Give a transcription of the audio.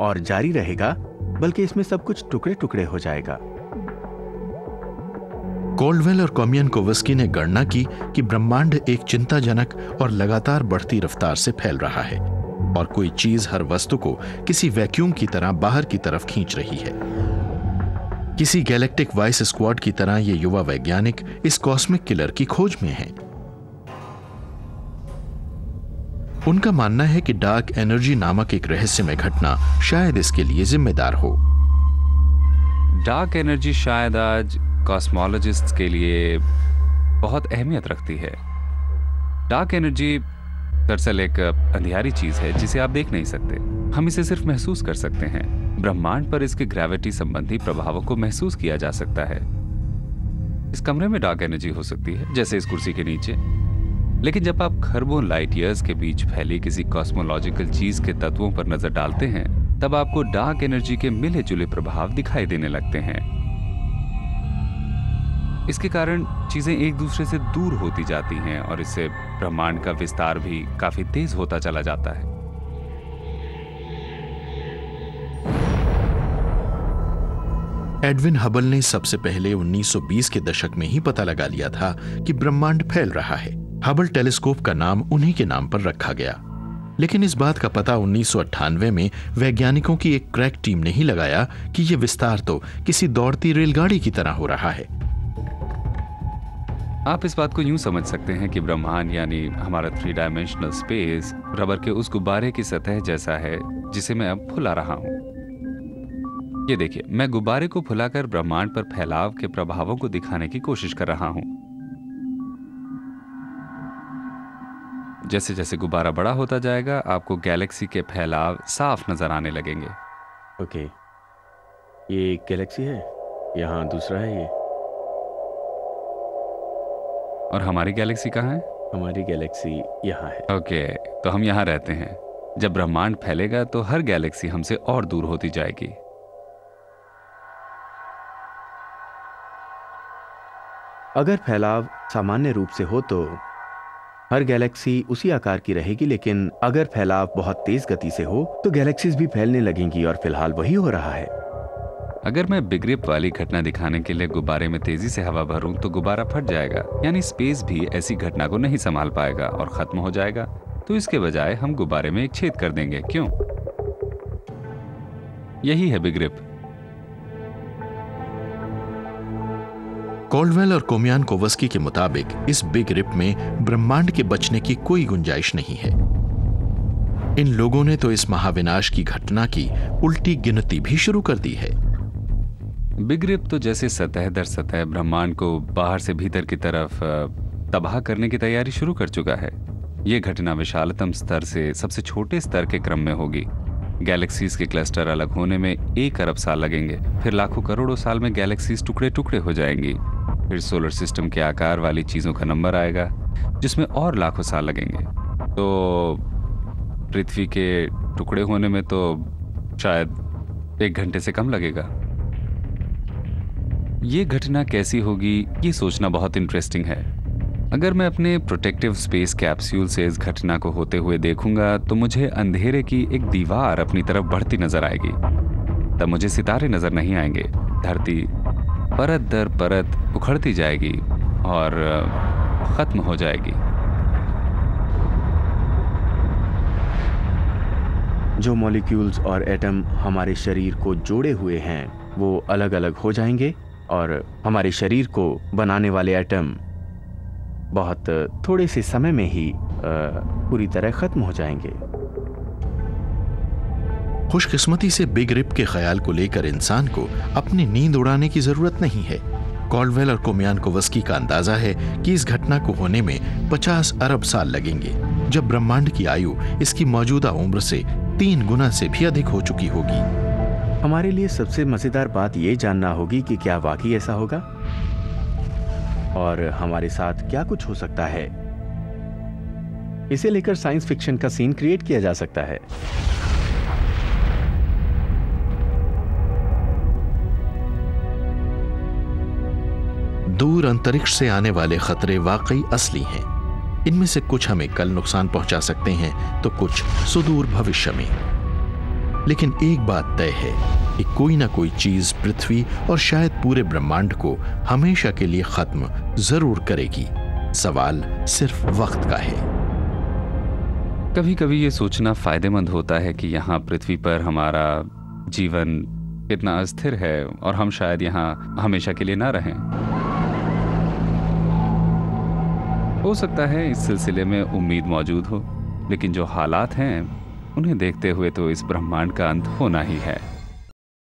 और जारी रहेगा, बल्कि इसमें सब कुछ टुकड़े टुकड़े हो जाएगा। कॉल्डवेल और कोमियानकोवस्की ने गणना की कि ब्रह्मांड एक चिंताजनक और लगातार बढ़ती रफ्तार से फैल रहा है और कोई चीज हर वस्तु को किसी वैक्यूम की तरह बाहर की तरफ खींच रही है। किसी गैलेक्टिक वाइस स्क्वाड की तरह ये युवा वैज्ञानिक इस कॉस्मिक किलर की खोज में हैं। उनका मानना है कि डार्क एनर्जी नामक एक रहस्यमय घटना शायद इसके लिए जिम्मेदार हो। डार्क एनर्जी शायद आज कॉस्मोलॉजिस्ट्स के लिए बहुत अहमियत रखती है। डार्क एनर्जी दरअसल एक अंधियारी चीज है जिसे आप देख नहीं सकते, हम इसे सिर्फ महसूस कर सकते हैं। ब्रह्मांड पर इसके ग्रेविटी संबंधी प्रभावों को महसूस किया जा सकता है। इस कमरे में डार्क एनर्जी हो सकती है, जैसे इस कुर्सी के नीचे, लेकिन जब आप खरबों लाइट ईयर्स के बीच फैली किसी कॉस्मोलॉजिकल चीज के तत्वों पर नजर डालते हैं, तब आपको डार्क एनर्जी के मिले जुले प्रभाव दिखाई देने लगते हैं। इसके कारण चीजें एक दूसरे से दूर होती जाती हैं और इससे ब्रह्मांड का विस्तार भी काफी तेज होता चला जाता है। एडविन हबल ने सबसे पहले 1920 के दशक में ही पता लगा लिया था कि ब्रह्मांड फैल रहा है। हबल टेलीस्कोप का नाम उन्हीं के नाम पर रखा गया, लेकिन इस बात का पता 1998 में वैज्ञानिकों की एक क्रैक टीम ने ही लगाया कि यह विस्तार तो किसी दौड़ती रेलगाड़ी की तरह हो रहा है। आप इस बात को यूं समझ सकते हैं कि ब्रह्मांड यानी हमारा 3 डायमेंशनल स्पेस रबर के उस गुब्बारे की सतह जैसा है जिसे मैं अब फुला रहा हूं। ये देखिए, मैं गुब्बारे को फुलाकर ब्रह्मांड पर फैलाव के प्रभावों को दिखाने की कोशिश कर रहा हूं। जैसे जैसे गुब्बारा बड़ा होता जाएगा, आपको गैलेक्सी के फैलाव साफ नजर आने लगेंगे। ओके, ये एक गैलेक्सी है, यहाँ दूसरा है ये। और हमारी गैलेक्सी कहाँ है? हमारी गैलेक्सी यहाँ है। ओके, तो हम यहाँ रहते हैं। जब ब्रह्मांड फैलेगा तो हर गैलेक्सी हमसे और दूर होती जाएगी। अगर फैलाव सामान्य रूप से हो तो हर गैलेक्सी उसी आकार की रहेगी, लेकिन अगर फैलाव बहुत तेज गति से हो तो गैलेक्सीज भी फैलने लगेंगी, और फिलहाल वही हो रहा है। अगर मैं बिग रिप वाली घटना दिखाने के लिए गुब्बारे में तेजी से हवा भरूं तो गुब्बारा फट जाएगा, यानी स्पेस भी ऐसी घटना को नहीं संभाल पाएगा और खत्म हो जाएगा। तो इसके बजाय हम गुब्बारे में एक छेद कर देंगे। क्यों? यही है बिग रिप। कॉल्डवेल और कोमियानकोवस्की के मुताबिक इस बिग रिप में ब्रह्मांड के बचने की कोई गुंजाइश नहीं है। इन लोगों ने तो इस महाविनाश की घटना की उल्टी गिनती भी शुरू कर दी है। बिग रिप तो जैसे सतह दर सतह ब्रह्मांड को बाहर से भीतर की तरफ तबाह करने की तैयारी शुरू कर चुका है। यह घटना विशालतम स्तर से सबसे छोटे स्तर के क्रम में होगी। गैलेक्सीज के क्लस्टर अलग होने में 1 अरब साल लगेंगे, फिर लाखों करोड़ों साल में गैलेक्सीज टुकड़े टुकड़े हो जाएंगी, फिर सोलर सिस्टम के आकार वाली चीजों का नंबर आएगा जिसमें और लाखों साल लगेंगे। तो पृथ्वी के टुकड़े होने में तो शायद 1 घंटे से कम लगेगा। ये घटना कैसी होगी, ये सोचना बहुत इंटरेस्टिंग है। अगर मैं अपने प्रोटेक्टिव स्पेस कैप्सूल से इस घटना को होते हुए देखूंगा तो मुझे अंधेरे की एक दीवार अपनी तरफ बढ़ती नजर आएगी। तब मुझे सितारे नजर नहीं आएंगे। धरती परत दर परत उखड़ती जाएगी और खत्म हो जाएगी। जो मॉलिक्यूल्स और एटम हमारे शरीर को जोड़े हुए हैं वो अलग अलग हो जाएंगे, और हमारे शरीर को बनाने वाले एटम बहुत थोड़े से समय में ही पूरी तरह खत्म हो जाएंगे। खुशकिस्मती से बिग रिप के ख्याल को लेकर इंसान को अपनी नींद उड़ाने की जरूरत नहीं है। कॉल्डवेल और कोमियानकोवस्की का अंदाजा है कि इस घटना को होने में 50 अरब साल लगेंगे, जब ब्रह्मांड की आयु इसकी मौजूदा उम्र से 3 गुना से भी अधिक हो चुकी होगी। हमारे लिए सबसे मजेदार बात ये जानना होगी कि क्या वाकई ऐसा होगा और हमारे साथ क्या कुछ हो सकता है। इसे लेकर साइंस फिक्शन का सीन क्रिएट किया जा सकता है। दूर अंतरिक्ष से आने वाले खतरे वाकई असली हैं। इनमें से कुछ हमें कल नुकसान पहुंचा सकते हैं तो कुछ सुदूर भविष्य में। लेकिन एक बात तय है कि कोई ना कोई चीज पृथ्वी और शायद पूरे ब्रह्मांड को हमेशा के लिए खत्म जरूर करेगी। सवाल सिर्फ वक्त का है। कभी कभी ये सोचना फायदेमंद होता है कि यहाँ पृथ्वी पर हमारा जीवन कितना अस्थिर है और हम शायद यहाँ हमेशा के लिए ना रहें। हो सकता है इस सिलसिले में उम्मीद मौजूद हो, लेकिन जो हालात हैं उन्हें देखते हुए तो इस ब्रह्मांड का अंत होना ही है।